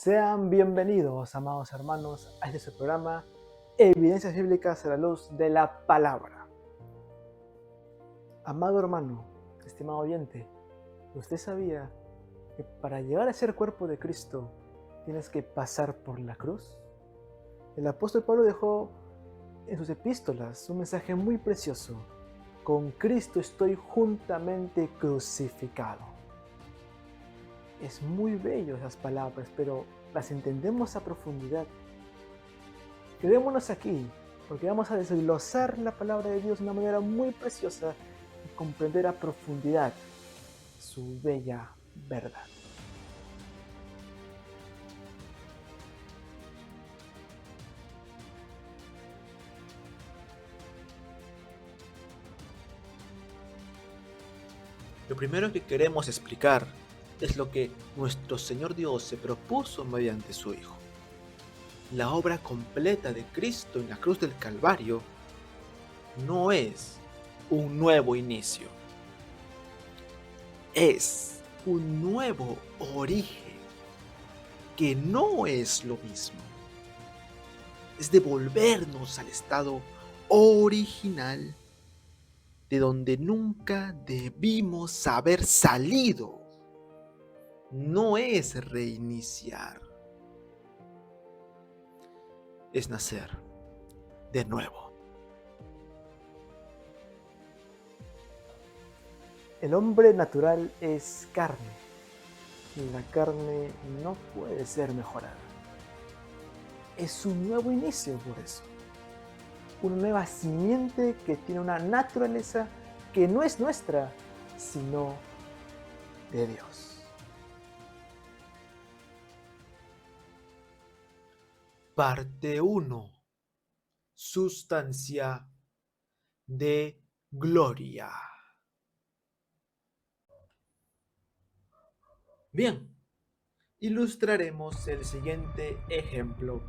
Sean bienvenidos, amados hermanos, a este su programa, Evidencias Bíblicas a la Luz de la Palabra. Amado hermano, estimado oyente, ¿usted sabía que para llegar a ser cuerpo de Cristo tienes que pasar por la cruz? El apóstol Pablo dejó en sus epístolas un mensaje muy precioso. Con Cristo estoy juntamente crucificado. Es muy bello esas palabras, pero las entendemos a profundidad. Quedémonos aquí, porque vamos a desglosar la palabra de Dios de una manera muy preciosa y comprender a profundidad su bella verdad. Lo primero que queremos explicar es lo que nuestro Señor Dios se propuso mediante su Hijo. La obra completa de Cristo en la cruz del Calvario no es un nuevo inicio, es un nuevo origen que no es lo mismo. Es devolvernos al estado original de donde nunca debimos haber salido. No es reiniciar, es nacer de nuevo. El hombre natural es carne, y la carne no puede ser mejorada. Es un nuevo inicio por eso. Una nueva simiente que tiene una naturaleza que no es nuestra, sino de Dios. Parte 1. Sustancia de gloria. Bien, ilustraremos el siguiente ejemplo.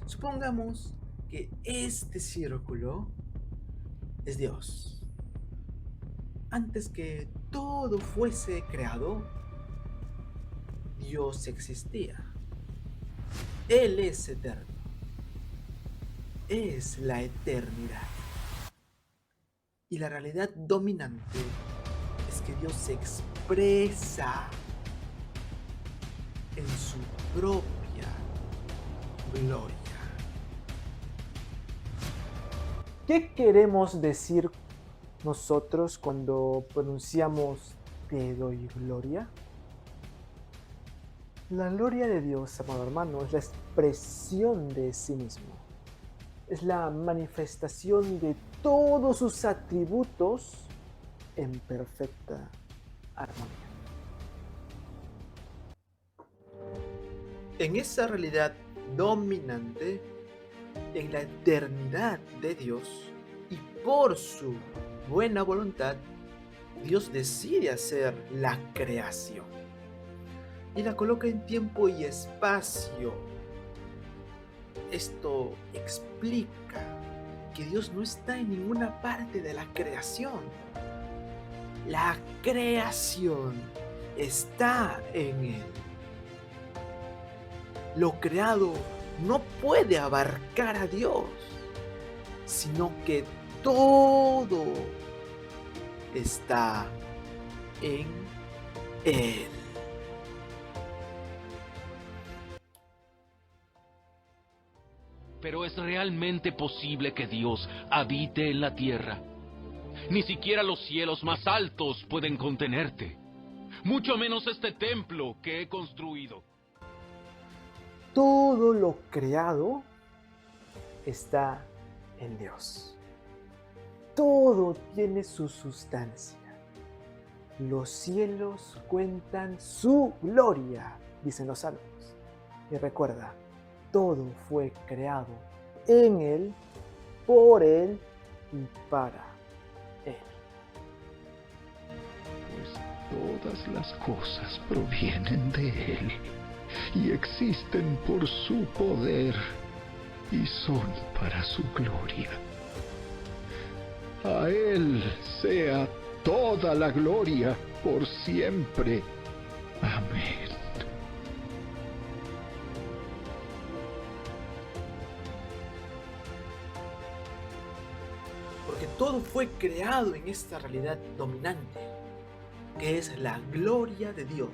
Supongamos que este círculo es Dios. Antes que todo fuese creado, Dios existía. Él es eterno. Es la eternidad. Y la realidad dominante es que Dios se expresa en su propia gloria. ¿Qué queremos decir nosotros cuando pronunciamos te doy gloria? La gloria de Dios, amado hermano, es la expresión de sí mismo. Es la manifestación de todos sus atributos en perfecta armonía. En esa realidad dominante, en la eternidad de Dios y por su buena voluntad, Dios decide hacer la creación y la coloca en tiempo y espacio. Esto explica que Dios no está en ninguna parte de la creación. La creación está en Él. Lo creado no puede abarcar a Dios, sino que todo está en Él. Pero ¿es realmente posible que Dios habite en la tierra? Ni siquiera los cielos más altos pueden contenerte, mucho menos este templo que he construido. Todo lo creado está en Dios. Todo tiene su sustancia. Los cielos cuentan su gloria, dicen los salmos. Y recuerda, todo fue creado en Él, por Él y para Él. Pues todas las cosas provienen de Él y existen por su poder y son para su gloria. A Él sea toda la gloria por siempre. Amén. fue creado en esta realidad dominante, que es la gloria de Dios.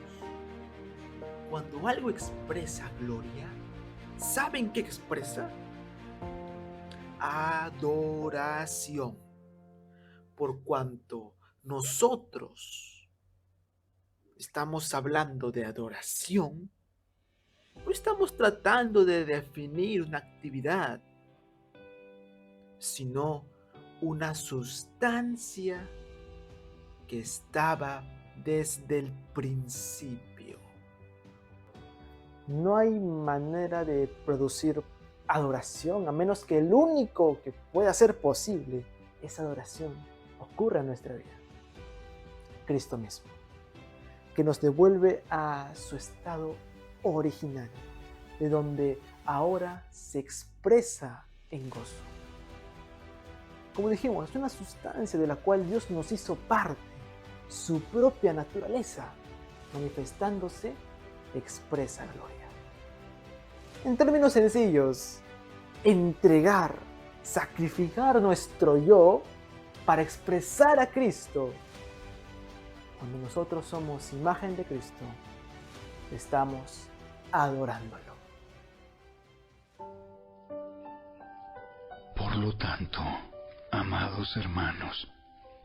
Cuando algo expresa gloria, ¿saben qué expresa? Adoración. Por cuanto nosotros estamos hablando de adoración, no estamos tratando de definir una actividad, sino una sustancia que estaba desde el principio. No hay manera de producir adoración a menos que el único que pueda ser posible esa adoración ocurra en nuestra vida. Cristo mismo, que nos devuelve a su estado original, de donde ahora se expresa en gozo. Como dijimos, es una sustancia de la cual Dios nos hizo parte, su propia naturaleza, manifestándose, expresa gloria. En términos sencillos, entregar, sacrificar nuestro yo para expresar a Cristo. Cuando nosotros somos imagen de Cristo, estamos adorándolo. Por lo tanto, amados hermanos,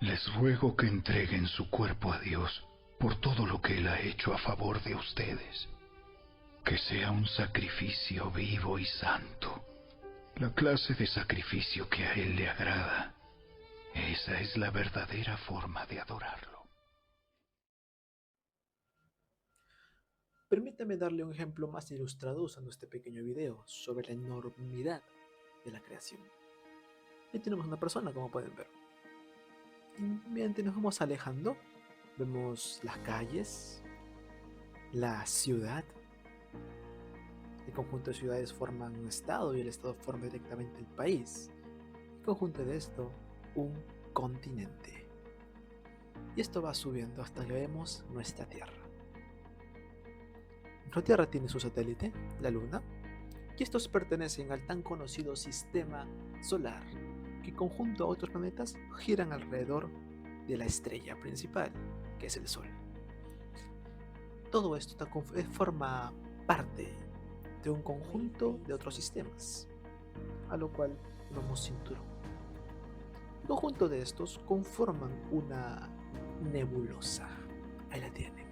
les ruego que entreguen su cuerpo a Dios por todo lo que Él ha hecho a favor de ustedes. Que sea un sacrificio vivo y santo, la clase de sacrificio que a Él le agrada. Esa es la verdadera forma de adorarlo. Permítame darle un ejemplo más ilustrado usando este pequeño video sobre la enormidad de la creación. Aquí tenemos una persona, como pueden ver. Y mientras nos vamos alejando, vemos las calles, la ciudad. El conjunto de ciudades forman un estado y el estado forma directamente el país. El conjunto de esto, un continente. Y esto va subiendo hasta que vemos nuestra Tierra. Nuestra Tierra tiene su satélite, la Luna, y estos pertenecen al tan conocido sistema solar, que conjunto a otros planetas giran alrededor de la estrella principal, que es el Sol. Todo esto forma parte de un conjunto de otros sistemas, a lo cual llamamos cinturón. El conjunto de estos conforman una nebulosa. Ahí la tienen.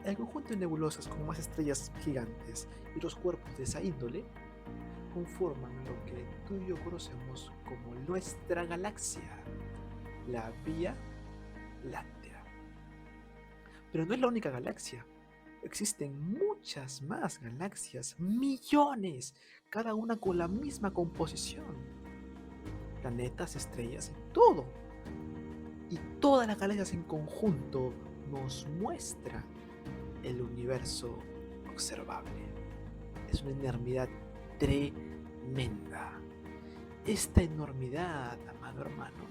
El conjunto de nebulosas con más estrellas gigantes y los cuerpos de esa índole conforman lo que tú y yo conocemos como nuestra galaxia, la Vía Láctea. Pero no es la única galaxia. Existen muchas más galaxias, millones, cada una con la misma composición. Planetas, estrellas, todo. Y todas las galaxias en conjunto nos muestran el universo observable. Es una enormidad tremenda. Esta enormidad, amado hermano,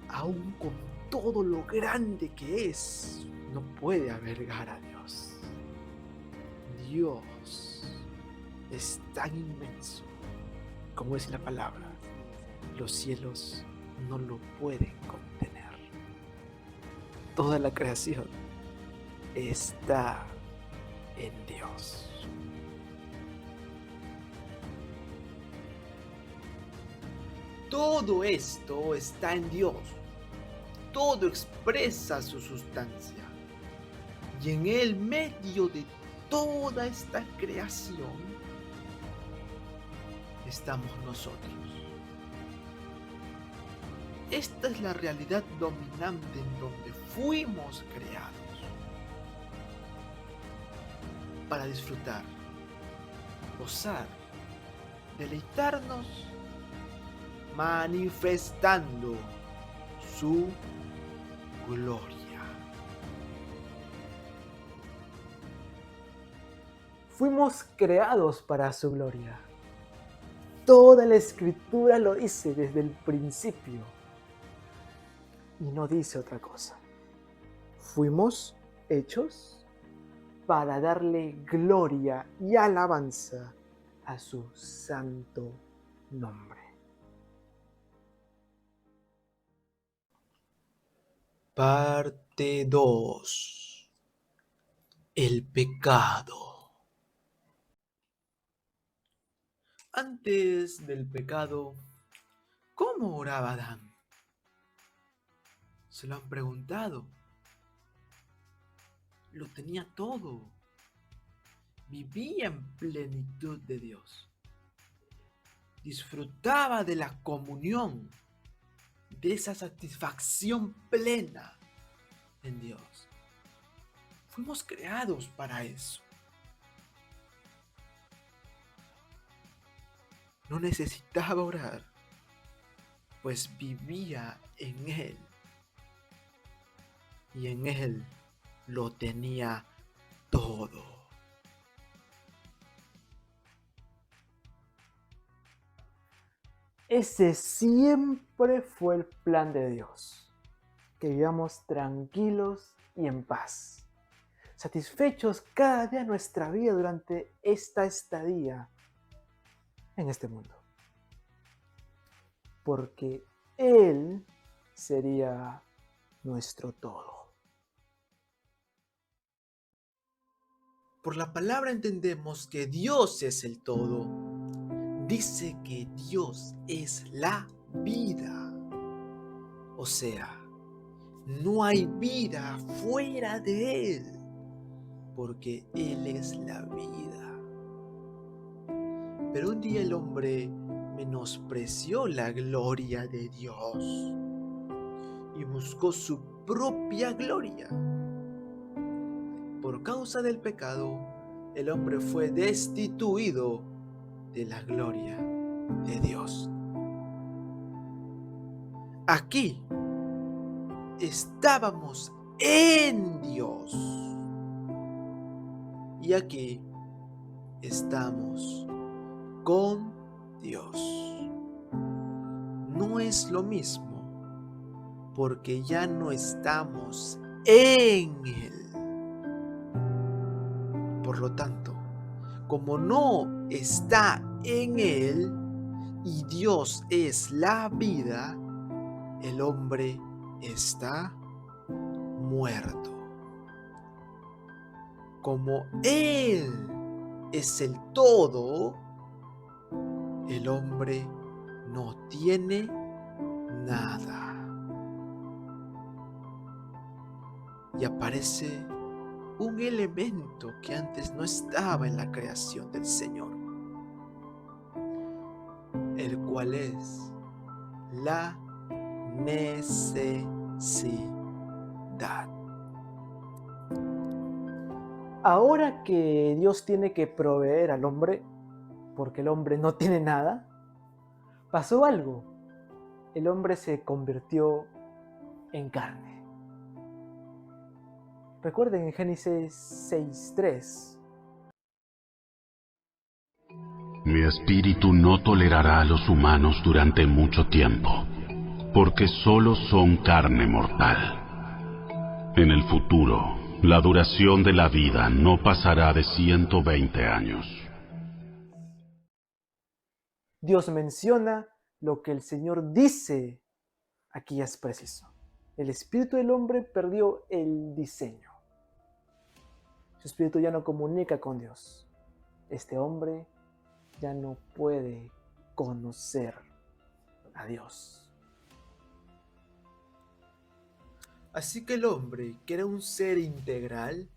aún con todo lo grande que es, no puede albergar a Dios. Dios es tan inmenso, como es la palabra, los cielos no lo pueden contener. Toda la creación está en Dios. Todo esto está en Dios. Todo expresa su sustancia. Y en el medio de toda esta creación estamos nosotros. Esta es la realidad dominante en donde fuimos creados para disfrutar, gozar, deleitarnos, manifestando su gloria. Fuimos creados para su gloria. Toda la escritura lo dice desde el principio. Y no dice otra cosa. Fuimos hechos para darle gloria y alabanza a su santo nombre. Parte 2. El pecado. Antes del pecado, ¿cómo oraba Adán? ¿Se lo han preguntado? Lo tenía todo. Vivía en plenitud de Dios. Disfrutaba de la comunión, de esa satisfacción plena en Dios. Fuimos creados para eso. No necesitaba orar, pues vivía en Él. Y en Él lo tenía todo. Ese siempre fue el plan de Dios, que vivamos tranquilos y en paz, satisfechos cada día de nuestra vida durante esta estadía en este mundo. Porque Él sería nuestro todo. Por la palabra entendemos que Dios es el todo. Dice que Dios es la vida. O sea, no hay vida fuera de Él, porque Él es la vida. Pero un día el hombre menospreció la gloria de Dios y buscó su propia gloria. Por causa del pecado, el hombre fue destituido de la gloria de Dios. Aquí estábamos en Dios y aquí estamos con Dios. No es lo mismo, porque ya no estamos en Él. Por lo tanto, como no está en Él y Dios es la vida, el hombre está muerto. Como Él es el todo, el hombre no tiene nada. Y aparece un elemento que antes no estaba en la creación del Señor, el cual es la necesidad. Ahora que Dios tiene que proveer al hombre, porque el hombre no tiene nada, pasó algo. El hombre se convirtió en carne. Recuerden en Génesis 6:3. Mi espíritu no tolerará a los humanos durante mucho tiempo, porque solo son carne mortal. En el futuro, la duración de la vida no pasará de 120 años. Dios menciona lo que el Señor dice. Aquí es preciso. El espíritu del hombre perdió el diseño. Su espíritu ya no comunica con Dios. Este hombre ya no puede conocer a Dios. Así que el hombre, que era un ser integral,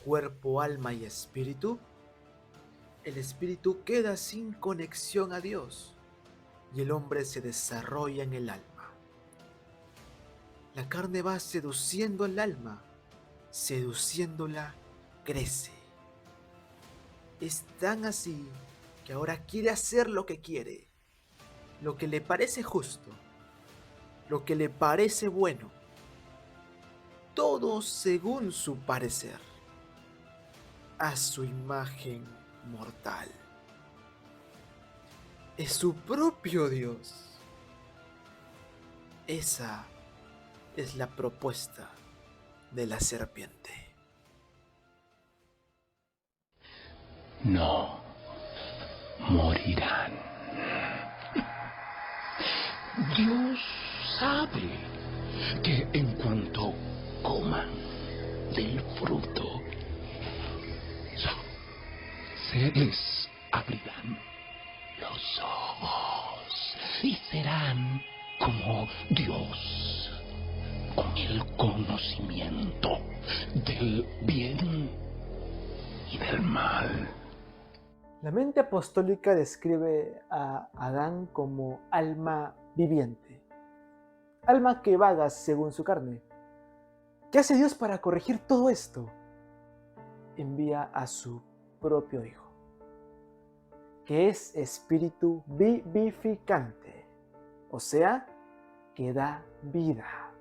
cuerpo, alma y espíritu, el espíritu queda sin conexión a Dios y el hombre se desarrolla en el alma. La carne va seduciendo al alma, seduciéndola crece. Es tan así que ahora quiere hacer lo que quiere, lo que le parece justo, lo que le parece bueno, todo según su parecer, a su imagen mortal. Es su propio Dios. Esa es la propuesta de la serpiente. No morirán. Dios sabe que en cuanto coman del fruto, se les abrirán los ojos y serán como Dios, con el conocimiento del bien y del mal. La mente apostólica describe a Adán como alma viviente, alma que vaga según su carne. ¿Qué hace Dios para corregir todo esto? Envía a su propio Hijo, que es espíritu vivificante, o sea, que da vida.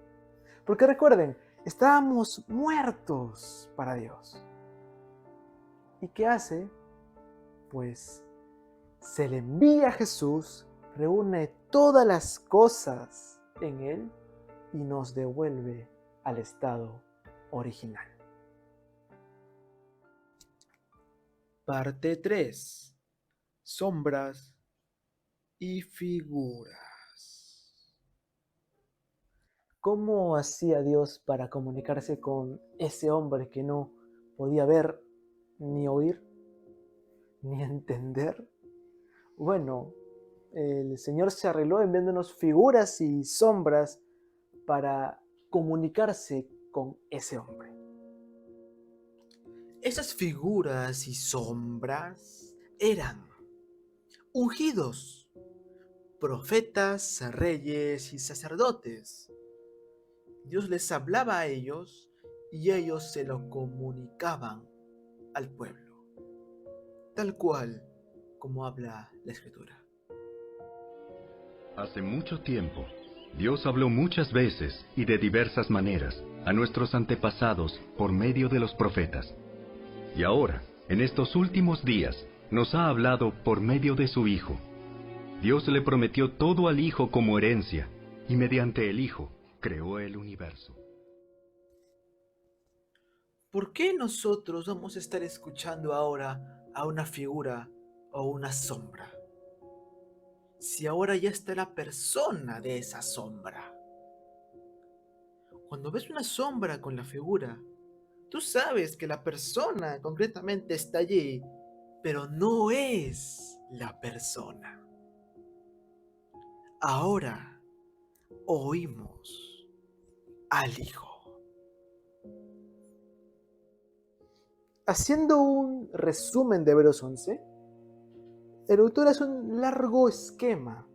Porque recuerden, estábamos muertos para Dios. ¿Y qué hace? Pues se le envía a Jesús, reúne todas las cosas en Él y nos devuelve al estado original. Parte 3. Sombras y figuras. ¿Cómo hacía Dios para comunicarse con ese hombre que no podía ver, ni oír, ni entender? Bueno, el Señor se arregló enviándonos figuras y sombras para comunicarse con ese hombre. Esas figuras y sombras eran ungidos, profetas, reyes y sacerdotes. Dios les hablaba a ellos y ellos se lo comunicaban al pueblo, tal cual como habla la Escritura. Hace mucho tiempo, Dios habló muchas veces y de diversas maneras a nuestros antepasados por medio de los profetas. Y ahora, en estos últimos días, nos ha hablado por medio de su Hijo. Dios le prometió todo al Hijo como herencia, y mediante el Hijo creó el universo. ¿Por qué nosotros vamos a estar escuchando ahora a una figura o una sombra? Si ahora ya está la persona de esa sombra. Cuando ves una sombra con la figura, tú sabes que la persona concretamente está allí, pero no es la persona. Ahora oímos al Hijo. Haciendo un resumen de Hebreos 11, el autor hace un largo esquema,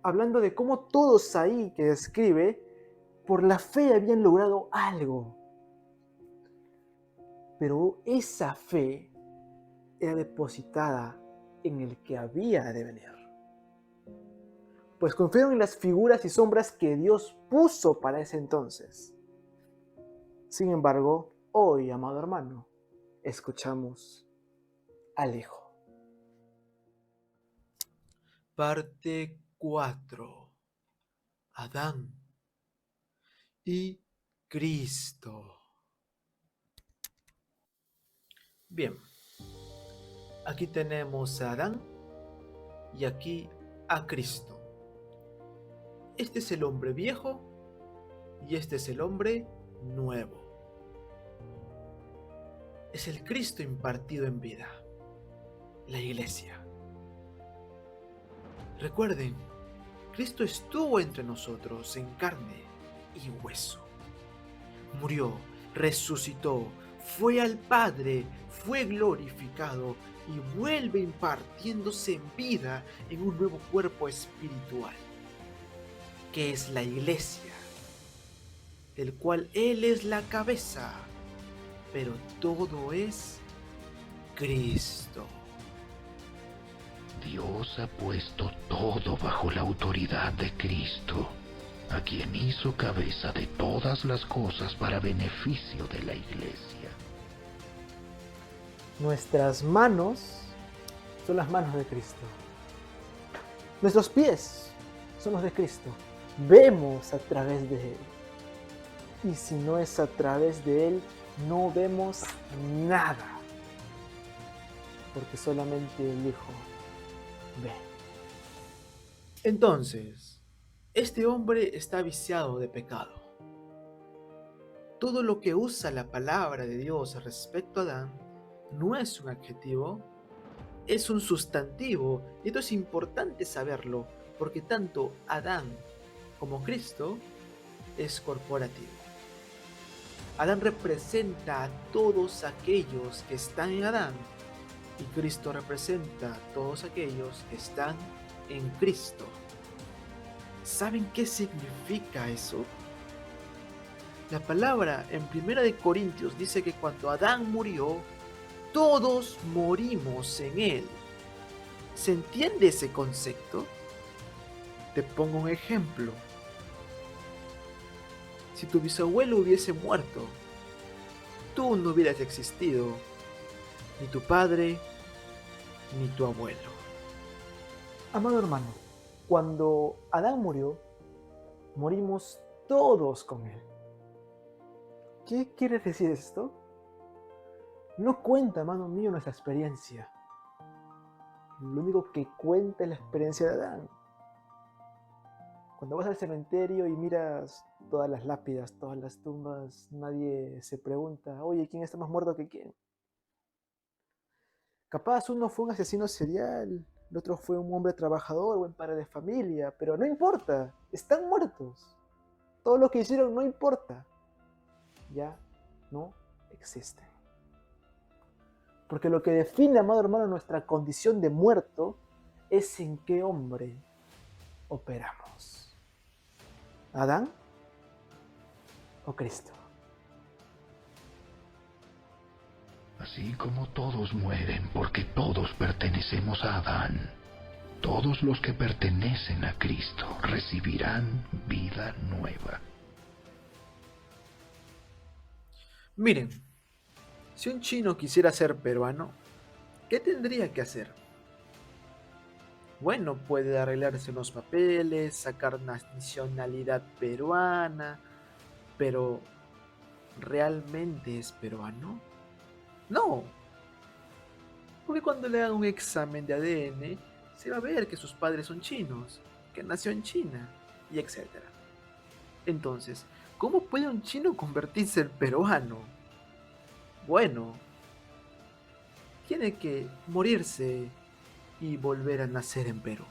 hablando de cómo todos ahí que describe, por la fe habían logrado algo. Pero esa fe era depositada en el que había de venir. Pues confiaron en las figuras y sombras que Dios puso para ese entonces. Sin embargo, hoy, amado hermano, escuchamos al Hijo. Parte 4. Adán y Cristo. Bien, aquí tenemos a Adán y aquí a Cristo. Este es el hombre viejo y este es el hombre nuevo. Es el Cristo impartido en vida, la iglesia. Recuerden, Cristo estuvo entre nosotros en carne y hueso. Murió, resucitó, fue al Padre, fue glorificado y vuelve impartiéndose en vida en un nuevo cuerpo espiritual, que es la iglesia, del cual Él es la cabeza, pero todo es Cristo. Dios ha puesto todo bajo la autoridad de Cristo, a quien hizo cabeza de todas las cosas para beneficio de la iglesia. Nuestras manos son las manos de Cristo. Nuestros pies son los de Cristo. Vemos a través de Él. Y si no es a través de Él, no vemos nada. Porque solamente el Hijo ve. Entonces, este hombre está viciado de pecado. todo lo que usa la palabra de Dios respecto a Adán no es un adjetivo, es un sustantivo. Y esto es importante saberlo, porque tanto Adán como Cristo es corporativo. Adán representa a todos aquellos que están en Adán, y Cristo representa a todos aquellos que están en Cristo. ¿Saben qué significa eso? La palabra en 1 Corintios dice que cuando Adán murió, todos morimos en él. ¿Se entiende ese concepto? Te pongo un ejemplo. Si tu bisabuelo hubiese muerto, tú no hubieras existido, ni tu padre, ni tu abuelo. Amado hermano, cuando Adán murió, morimos todos con él. ¿Qué quiere decir esto? No cuenta, hermano mío, nuestra experiencia. Lo único que cuenta es la experiencia de Adán. Cuando vas al cementerio y miras todas las lápidas, todas las tumbas, nadie se pregunta, oye, ¿quién está más muerto que quién? Capaz uno fue un asesino serial, el otro fue un hombre trabajador, buen padre de familia, pero no importa, están muertos. Todo lo que hicieron no importa. Ya no existen. Porque lo que define, amado hermano, nuestra condición de muerto es en qué hombre operamos. ¿Adán o Cristo? Así como todos mueren porque todos pertenecemos a Adán, todos los que pertenecen a Cristo recibirán vida nueva. Miren, si un chino quisiera ser peruano, ¿qué tendría que hacer? Bueno, puede arreglarse unos papeles, sacar nacionalidad peruana, pero ¿realmente es peruano? No, porque cuando le hagan un examen de ADN, se va a ver que sus padres son chinos, que nació en China, y etc. Entonces, ¿cómo puede un chino convertirse en peruano? Bueno, tiene que morirse y volver a nacer en Perú.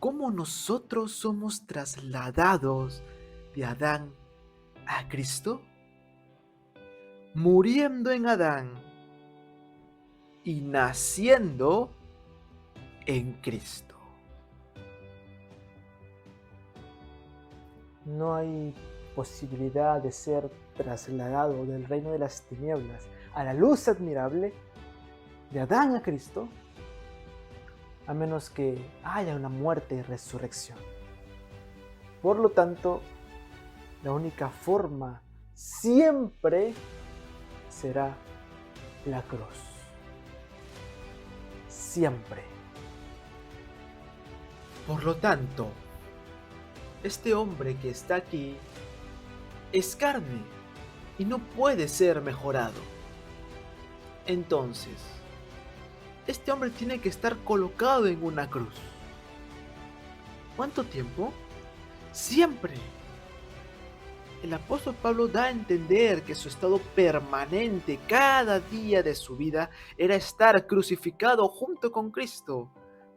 ¿Cómo nosotros somos trasladados de Adán a Cristo? Muriendo en Adán y naciendo en Cristo. No hay posibilidad de ser trasladado del reino de las tinieblas a la luz admirable, de Adán a Cristo, a menos que haya una muerte y resurrección. Por lo tanto, la única forma siempre será la cruz. Siempre. Por lo tanto, este hombre que está aquí es carne y no puede ser mejorado. Entonces, este hombre tiene que estar colocado en una cruz. ¿Cuánto tiempo? Siempre. El apóstol Pablo da a entender que su estado permanente cada día de su vida era estar crucificado junto con Cristo,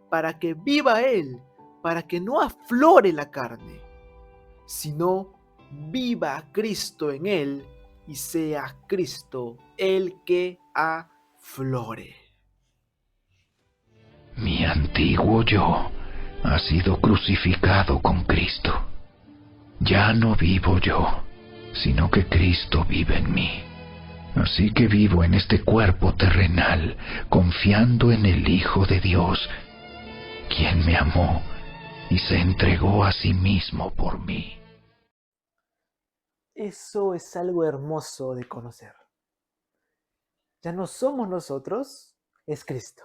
para que viva Él, para que no aflore la carne, sino viva Cristo en Él y sea Cristo el que aflore. Mi antiguo yo ha sido crucificado con Cristo. Ya no vivo yo, sino que Cristo vive en mí. Así que vivo en este cuerpo terrenal, confiando en el Hijo de Dios, quien me amó y se entregó a sí mismo por mí. Eso es algo hermoso de conocer. Ya no somos nosotros, es Cristo.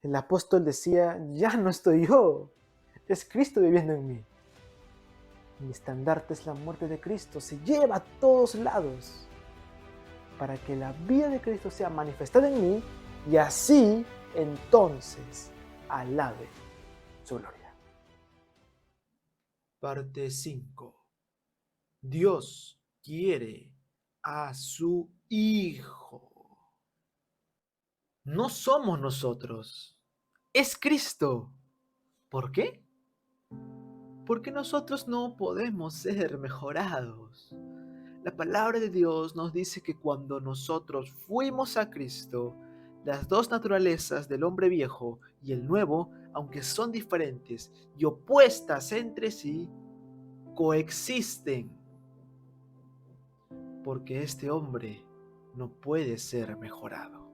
El apóstol decía, ya no estoy yo, es Cristo viviendo en mí. Mi estandarte es la muerte de Cristo, se lleva a todos lados para que la vida de Cristo sea manifestada en mí y así entonces alabe su gloria. Parte 5. Dios quiere a su Hijo. No somos nosotros, es Cristo. ¿Por qué? Porque nosotros no podemos ser mejorados. La palabra de Dios nos dice que cuando nosotros fuimos a Cristo, las dos naturalezas del hombre viejo y el nuevo, aunque son diferentes y opuestas entre sí, coexisten. Porque este hombre no puede ser mejorado.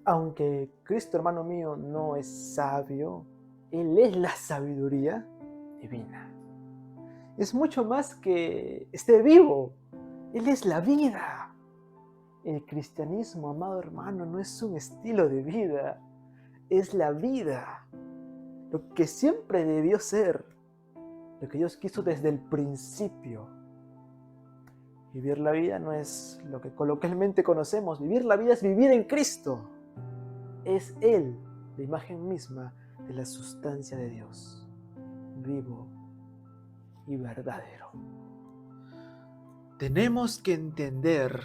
Aunque Cristo, hermano mío, no es sabio, Él es la sabiduría divina. Es mucho más que esté vivo. Él es la vida. El cristianismo, amado hermano, no es un estilo de vida, es la vida. Lo que siempre debió ser, lo que Dios quiso desde el principio. Vivir la vida no es lo que coloquialmente conocemos, vivir la vida es vivir en Cristo. Es Él, la imagen misma de la sustancia de Dios, vivo y verdadero. Tenemos que entender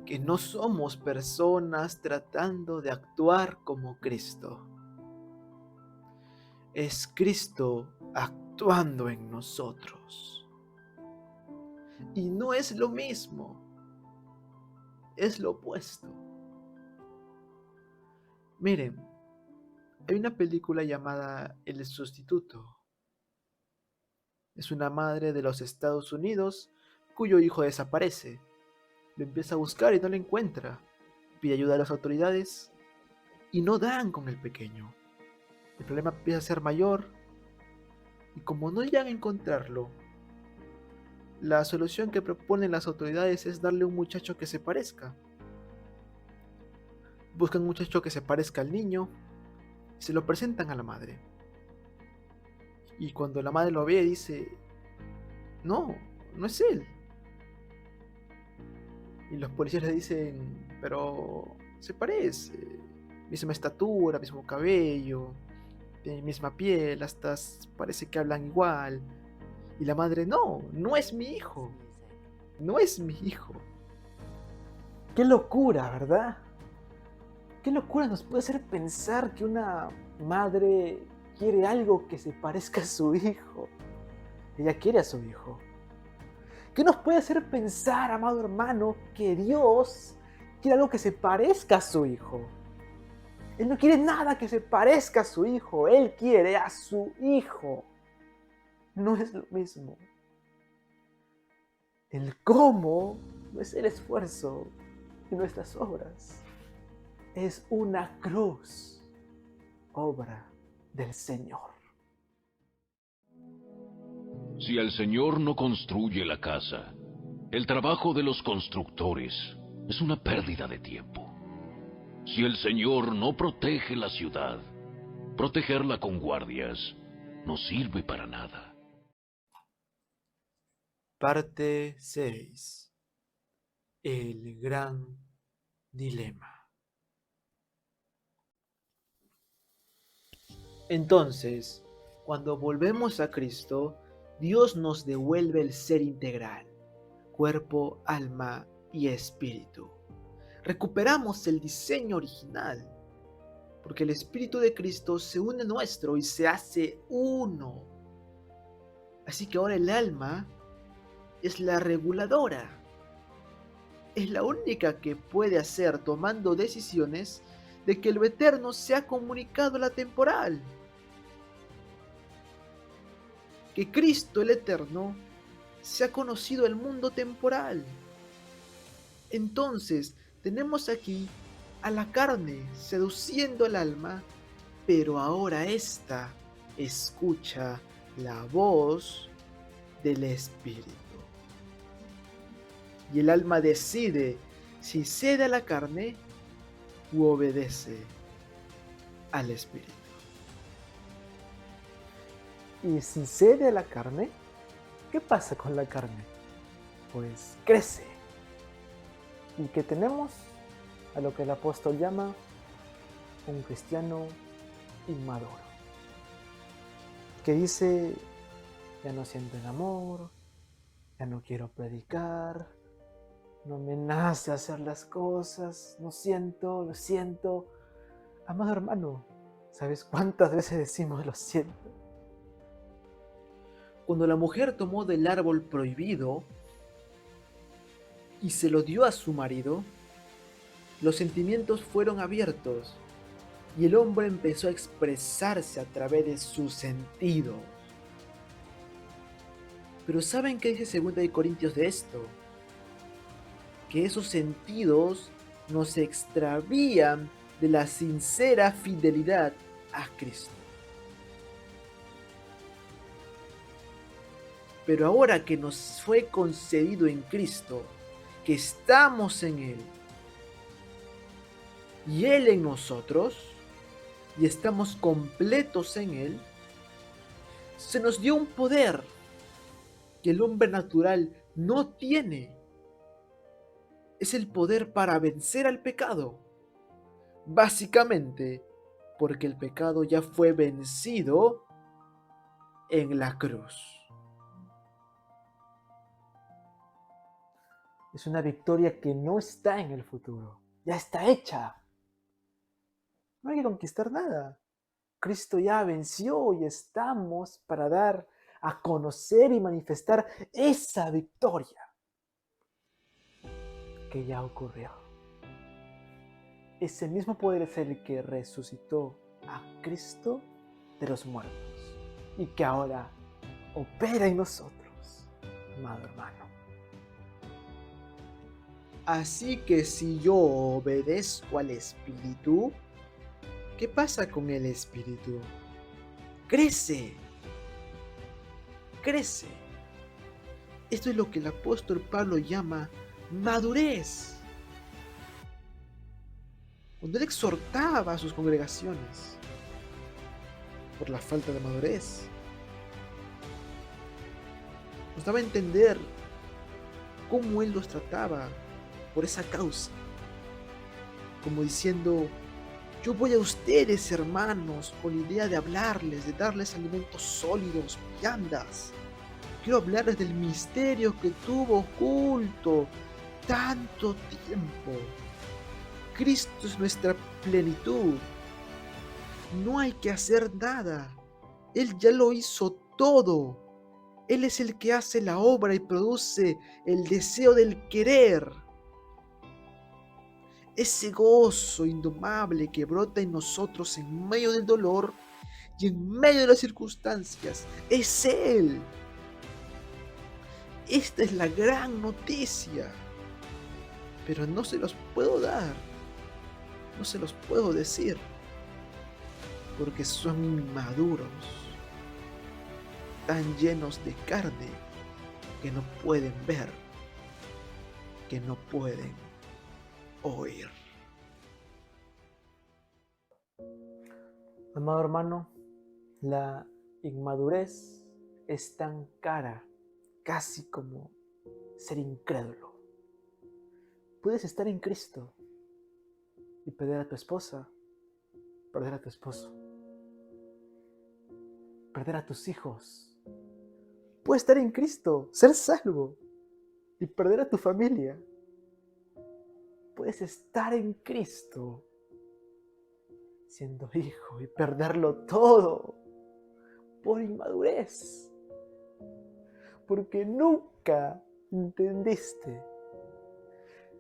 que no somos personas tratando de actuar como Cristo. Es Cristo actuando en nosotros. Y no es lo mismo, es lo opuesto. Miren, hay una película llamada El Sustituto. Es una madre de los Estados Unidos cuyo hijo desaparece. Lo empieza a buscar y no lo encuentra. Pide ayuda a las autoridades y no dan con el pequeño. El problema empieza a ser mayor y como no llegan a encontrarlo, la solución que proponen las autoridades es darle un muchacho que se parezca. Buscan un muchacho que se parezca al niño y se lo presentan a la madre. Y cuando la madre lo ve dice, no es él. Y los policías le dicen, pero se parece. Misma estatura, mismo cabello, misma piel, hasta parece que hablan igual. Y la madre, no es mi hijo. No es mi hijo. ¡Qué locura!, ¿verdad? ¿Qué locura nos puede hacer pensar que una madre quiere algo que se parezca a su hijo? Ella quiere a su hijo. ¿Qué nos puede hacer pensar, amado hermano, que Dios quiere algo que se parezca a su hijo? Él no quiere nada que se parezca a su hijo. Él quiere a su hijo. No es lo mismo. El cómo no es el esfuerzo y nuestras obras. Es una cruz, obra del Señor. Si el Señor no construye la casa, el trabajo de los constructores es una pérdida de tiempo. Si el Señor no protege la ciudad, protegerla con guardias no sirve para nada. Parte 6. El gran dilema. Entonces, cuando volvemos a Cristo, Dios nos devuelve el ser integral, cuerpo, alma y espíritu. Recuperamos el diseño original, porque el Espíritu de Cristo se une a nuestro y se hace uno. Así que ahora el alma es la reguladora. Es la única que puede hacer tomando decisiones de que lo eterno sea comunicado a la temporal. Que Cristo el eterno sea conocido al mundo temporal. Entonces tenemos aquí a la carne seduciendo al alma, pero ahora ésta escucha la voz del Espíritu. Y el alma decide si cede a la carne u obedece al Espíritu. Y si cede a la carne, ¿qué pasa con la carne? Pues crece. ¿Y qué tenemos? A lo que el apóstol llama un cristiano inmaduro. Que dice, ya no sienten amor, Ya no quiero predicar, no me nace hacer las cosas, lo siento. Amado hermano, ¿sabes cuántas veces decimos lo siento? Cuando la mujer tomó del árbol prohibido y se lo dio a su marido, los sentimientos fueron abiertos y el hombre empezó a expresarse a través de sus sentidos. Pero ¿saben qué dice 2 de Corintios de esto? Que esos sentidos nos extravían de la sincera fidelidad a Cristo. Pero ahora que nos fue concedido en Cristo, que estamos en Él y Él en nosotros, y estamos completos en Él, se nos dio un poder que el hombre natural no tiene. Es el poder para vencer al pecado. Básicamente, porque el pecado ya fue vencido en la cruz. Es una victoria que no está en el futuro, ya está hecha. No hay que conquistar nada. Cristo ya venció y estamos para dar a conocer y manifestar esa victoria que ya ocurrió. Ese mismo poder es el que resucitó a Cristo de los muertos y que ahora opera en nosotros, amado hermano. Así que si yo obedezco al Espíritu, ¿qué pasa con el Espíritu? Crece. Crece. Esto es lo que el apóstol Pablo llama madurez. Cuando él exhortaba a sus congregaciones por la falta de madurez, nos daba a entender cómo él los trataba por esa causa, como diciendo: yo voy a ustedes, hermanos, con la idea de hablarles, de darles alimentos sólidos, viandas. Quiero hablarles del misterio que tuvo oculto tanto tiempo. Cristo es nuestra plenitud. No hay que hacer nada. Él ya lo hizo todo. Él es el que hace la obra y produce el deseo del querer. Ese gozo indomable que brota en nosotros en medio del dolor y en medio de las circunstancias, es Él. Esta es la gran noticia, pero no se los puedo dar, no se los puedo decir, porque son inmaduros, tan llenos de carne que no pueden ver, que no pueden oír. Amado hermano, la inmadurez es tan cara, casi como ser incrédulo. Puedes estar en Cristo y perder a tu esposa, perder a tu esposo, perder a tus hijos. Puedes estar en Cristo, ser salvo y perder a tu familia. Puedes estar en Cristo siendo hijo y perderlo todo por inmadurez, porque nunca entendiste.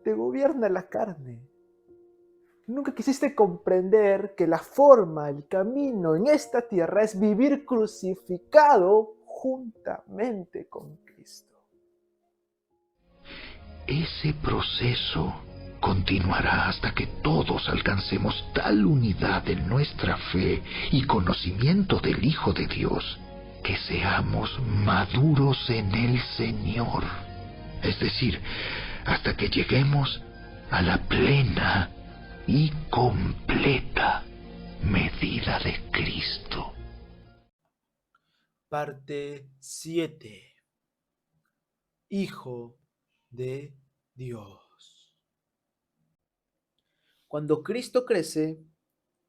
Te gobierna la carne. Nunca quisiste comprender que la forma, el camino en esta tierra es vivir crucificado juntamente con Cristo. Ese proceso continuará hasta que todos alcancemos tal unidad en nuestra fe y conocimiento del Hijo de Dios, que seamos maduros en el Señor. Es decir, hasta que lleguemos a la plena y completa medida de Cristo. Parte 7. Hijo de Dios. Cuando Cristo crece,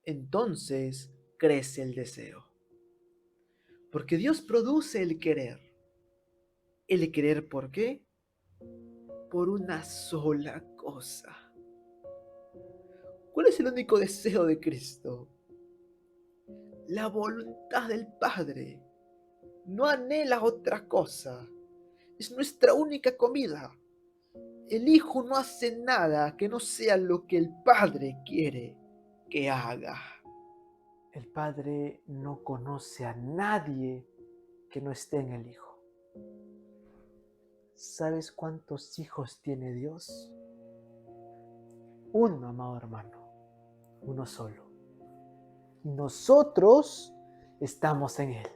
entonces crece el deseo. Porque Dios produce el querer. El querer, ¿por qué? Por una sola cosa. ¿Cuál es el único deseo de Cristo? La voluntad del Padre. No anhela otra cosa. Es nuestra única comida. El Hijo no hace nada que no sea lo que el Padre quiere que haga. El Padre no conoce a nadie que no esté en el Hijo. ¿Sabes cuántos hijos tiene Dios? Uno, amado hermano, uno solo. Y nosotros estamos en Él.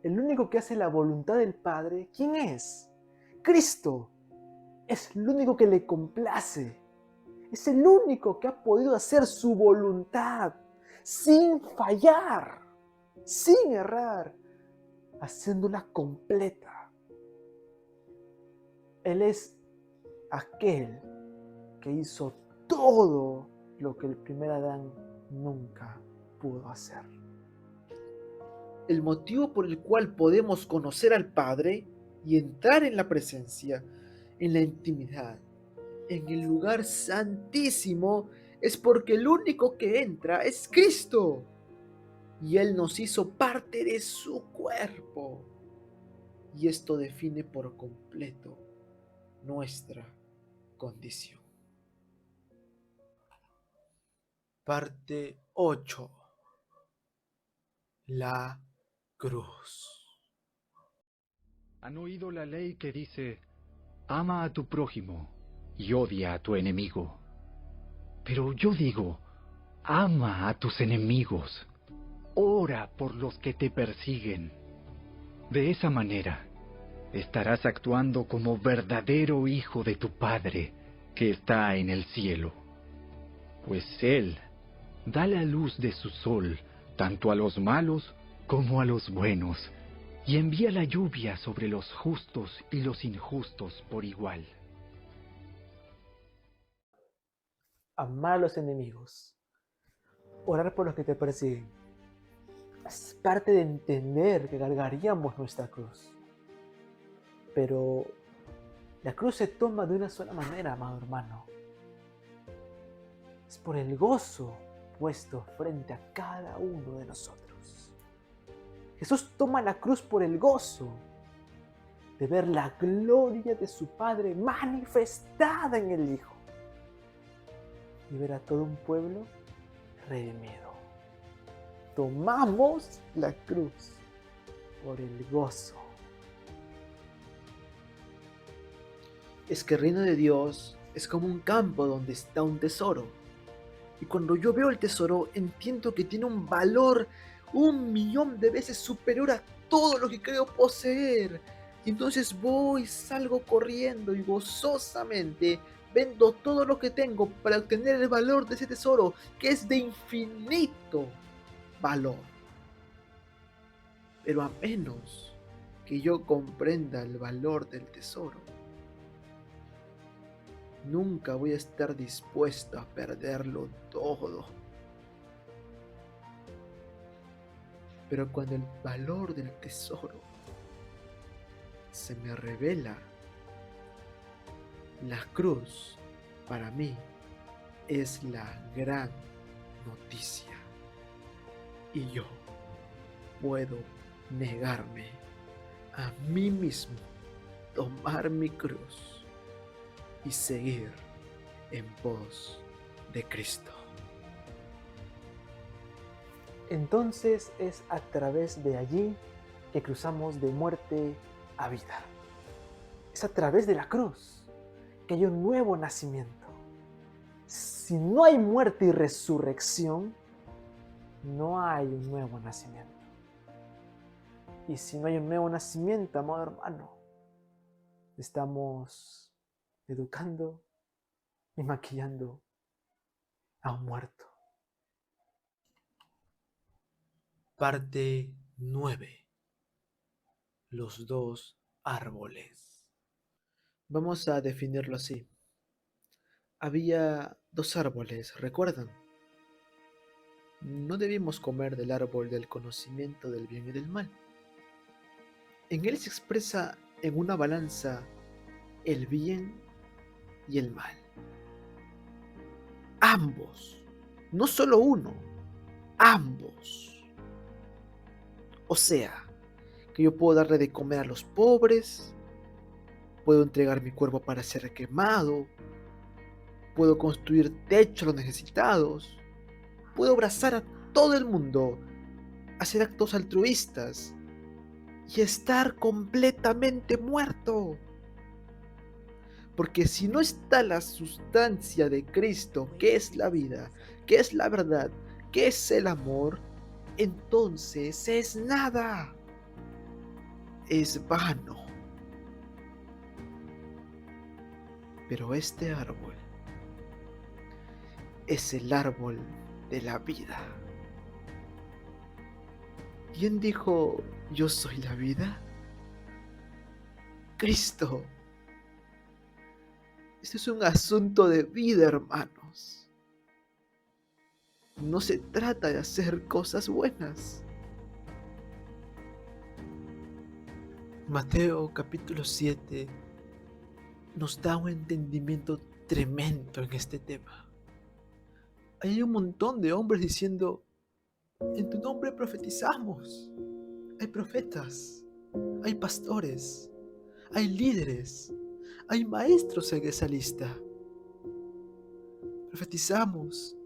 El único que hace la voluntad del Padre, ¿quién es? Cristo. Es el único que le complace. Es el único que ha podido hacer su voluntad sin fallar, sin errar, haciéndola completa. Él es aquel que hizo todo lo que el primer Adán nunca pudo hacer. El motivo por el cual podemos conocer al Padre y entrar en la presencia, en la intimidad, en el lugar santísimo, es porque el único que entra es Cristo. Y Él nos hizo parte de su cuerpo. Y esto define por completo nuestra condición. Parte 8. La cruz. ¿Han oído la ley que dice, ama a tu prójimo y odia a tu enemigo? Pero yo digo, ama a tus enemigos, ora por los que te persiguen. De esa manera, estarás actuando como verdadero hijo de tu Padre que está en el cielo. Pues Él da la luz de su sol tanto a los malos como a los buenos, y envía la lluvia sobre los justos y los injustos por igual. Amar a los enemigos, orar por los que te persiguen, es parte de entender que cargaríamos nuestra cruz. Pero la cruz se toma de una sola manera, amado hermano. Es por el gozo puesto frente a cada uno de nosotros. Jesús toma la cruz por el gozo de ver la gloria de su Padre manifestada en el Hijo y ver a todo un pueblo redimido. Tomamos la cruz por el gozo. Es que el reino de Dios es como un campo donde está un tesoro. Y cuando yo veo el tesoro, entiendo que tiene un valor 1.000.000 de veces superior a todo lo que creo poseer. Y entonces voy, salgo corriendo y gozosamente vendo todo lo que tengo para obtener el valor de ese tesoro, que es de infinito valor. Pero a menos que yo comprenda el valor del tesoro, nunca voy a estar dispuesto a perderlo todo. Pero cuando el valor del tesoro se me revela, la cruz para mí es la gran noticia. Y yo puedo negarme a mí mismo, tomar mi cruz y seguir en pos de Cristo. Entonces es a través de allí que cruzamos de muerte a vida. Es a través de la cruz que hay un nuevo nacimiento. Si no hay muerte y resurrección, no hay un nuevo nacimiento. Y si no hay un nuevo nacimiento, amado hermano, estamos educando y maquillando a un muerto. Parte 9. Los dos árboles. Vamos a definirlo así. Había dos árboles, ¿recuerdan? No debimos comer del árbol del conocimiento del bien y del mal. En él se expresa en una balanza el bien y el mal. Ambos, no solo uno, ambos. O sea, que yo puedo darle de comer a los pobres, puedo entregar mi cuerpo para ser quemado, puedo construir techo a los necesitados, puedo abrazar a todo el mundo, hacer actos altruistas y estar completamente muerto. Porque si no está la sustancia de Cristo, que es la vida, que es la verdad, que es el amor, entonces es nada. Es vano. Pero este árbol es el árbol de la vida. ¿Quién dijo, yo soy la vida? Cristo. Este es un asunto de vida, hermanos. No se trata de hacer cosas buenas. Mateo capítulo 7 nos da un entendimiento tremendo en este tema. Hay un montón de hombres diciendo, en tu nombre profetizamos. Hay profetas, hay pastores, hay líderes, hay maestros en esa lista. Profetizamos,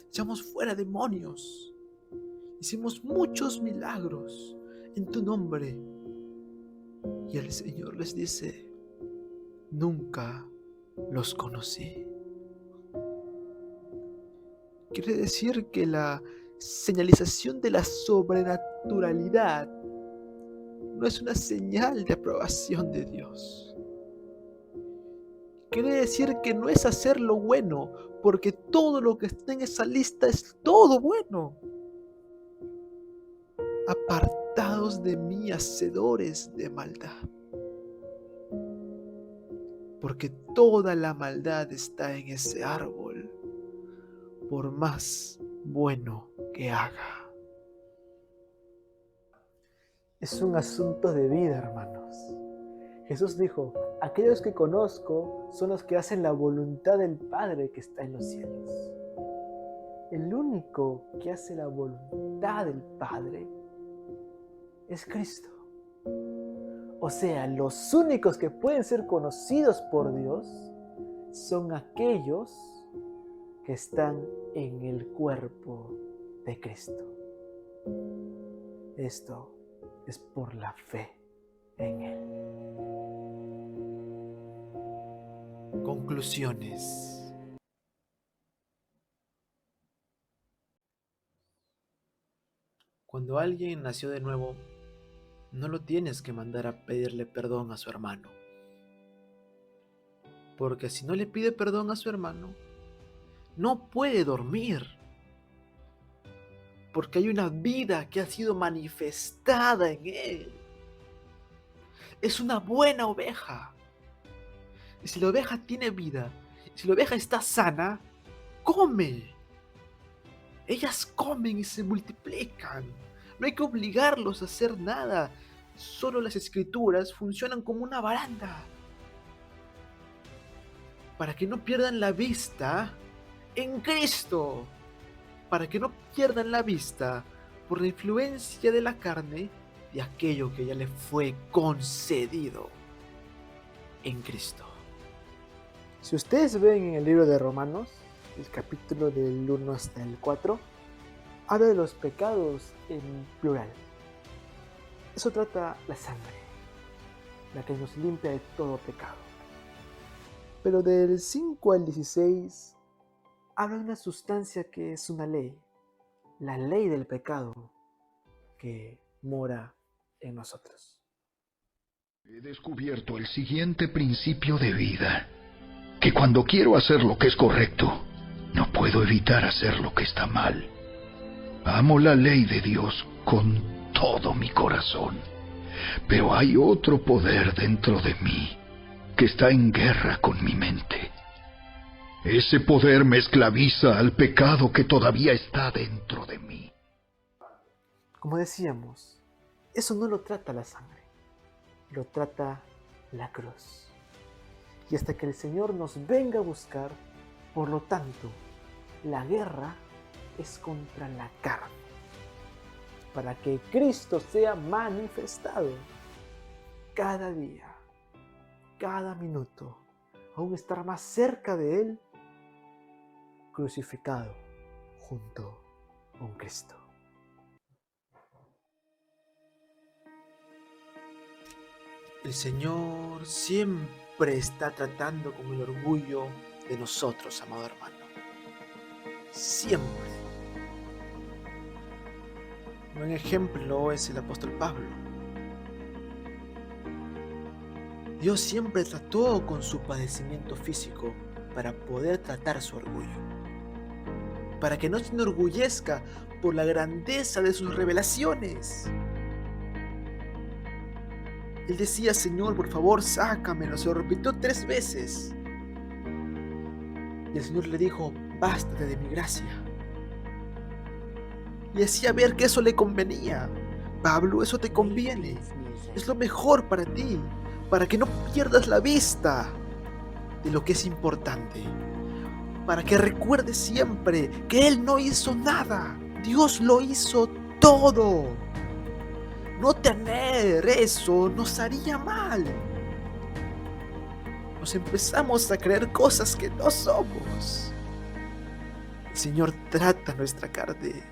echamos fuera demonios, hicimos muchos milagros en tu nombre. Y el Señor les dice, nunca los conocí. Quiere decir que la señalización de la sobrenaturalidad no es una señal de aprobación de Dios. Quiere decir que no es hacer lo bueno, porque todo lo que está en esa lista es todo bueno. Apartados de mí, hacedores de maldad. Porque toda la maldad está en ese árbol, por más bueno que haga. Es un asunto de vida, hermanos. Jesús dijo, aquellos que conozco son los que hacen la voluntad del Padre que está en los cielos. El único que hace la voluntad del Padre es Cristo. O sea, los únicos que pueden ser conocidos por Dios son aquellos que están en el cuerpo de Cristo. Esto es por la fe en Él. Conclusiones. Cuando alguien nació de nuevo, no lo tienes que mandar a pedirle perdón a su hermano. Porque si no le pide perdón a su hermano, no puede dormir. Porque hay una vida que ha sido manifestada en él. Es una buena oveja. Y si la oveja tiene vida, si la oveja está sana, come. Ellas comen y se multiplican. No hay que obligarlos a hacer nada. Solo las escrituras funcionan como una baranda. Para que no pierdan la vista en Cristo. Para que no pierdan la vista por la influencia de la carne de aquello que ya le fue concedido en Cristo. Si ustedes ven en el libro de Romanos, el capítulo del 1 hasta el 4, habla de los pecados en plural. Eso trata la sangre, la que nos limpia de todo pecado. Pero del 5 al 16 habla de una sustancia que es una ley, la ley del pecado que mora en nosotros. He descubierto el siguiente principio de vida, que cuando quiero hacer lo que es correcto, no puedo evitar hacer lo que está mal. Amo la ley de Dios con todo mi corazón, pero hay otro poder dentro de mí que está en guerra con mi mente. Ese poder me esclaviza al pecado que todavía está dentro de mí. Como decíamos, eso no lo trata la sangre. lo trata la cruz. Y hasta que el Señor nos venga a buscar, por lo tanto, la guerra es contra la carne, para que Cristo sea manifestado cada día, cada minuto, aún estar más cerca de Él, crucificado junto con Cristo. El Señor siempre está tratando con el orgullo de nosotros, amado hermano. Siempre. Un buen ejemplo es el apóstol Pablo. Dios siempre trató con su padecimiento físico para poder tratar su orgullo, para que no se enorgullezca por la grandeza de sus revelaciones. Él decía: Señor, por favor, sácamelo. Se lo repitió 3 veces. Y el Señor le dijo: bástate de mi gracia. Y hacía ver que eso le convenía. Pablo, eso te conviene. Es lo mejor para ti, para que no pierdas la vista de lo que es importante. Para que recuerdes siempre que Él no hizo nada. Dios lo hizo todo. No tener eso nos haría mal. Nos empezamos a creer cosas que no somos. El Señor trata nuestra carne.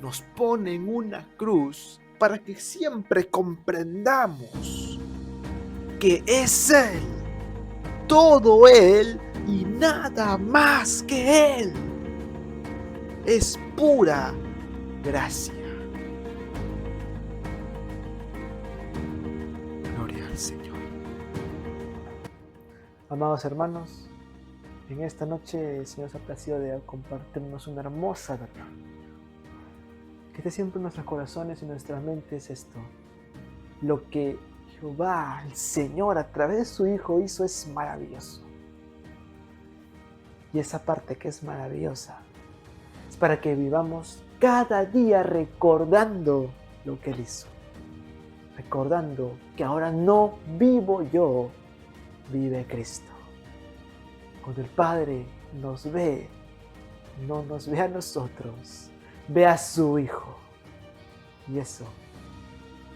Nos pone en una cruz para que siempre comprendamos que es Él, todo Él y nada más que Él. Es pura gracia. Gloria al Señor. Amados hermanos, en esta noche el Señor se ha placido de compartirnos una hermosa verdad. Que esté siempre en nuestros corazones y en nuestras mentes esto. Lo que Jehová, el Señor, a través de su Hijo hizo es maravilloso. Y esa parte que es maravillosa es para que vivamos cada día recordando lo que Él hizo. Recordando que ahora no vivo yo, vive Cristo. Cuando el Padre nos ve, no nos ve a nosotros, ve a su Hijo. Y eso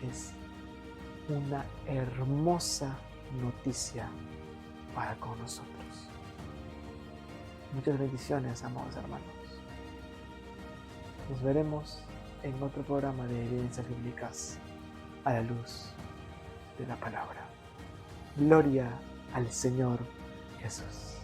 es una hermosa noticia para con nosotros. Muchas bendiciones, amados hermanos. Nos veremos en otro programa de Evidencias Bíblicas a la luz de la palabra. Gloria al Señor Jesús.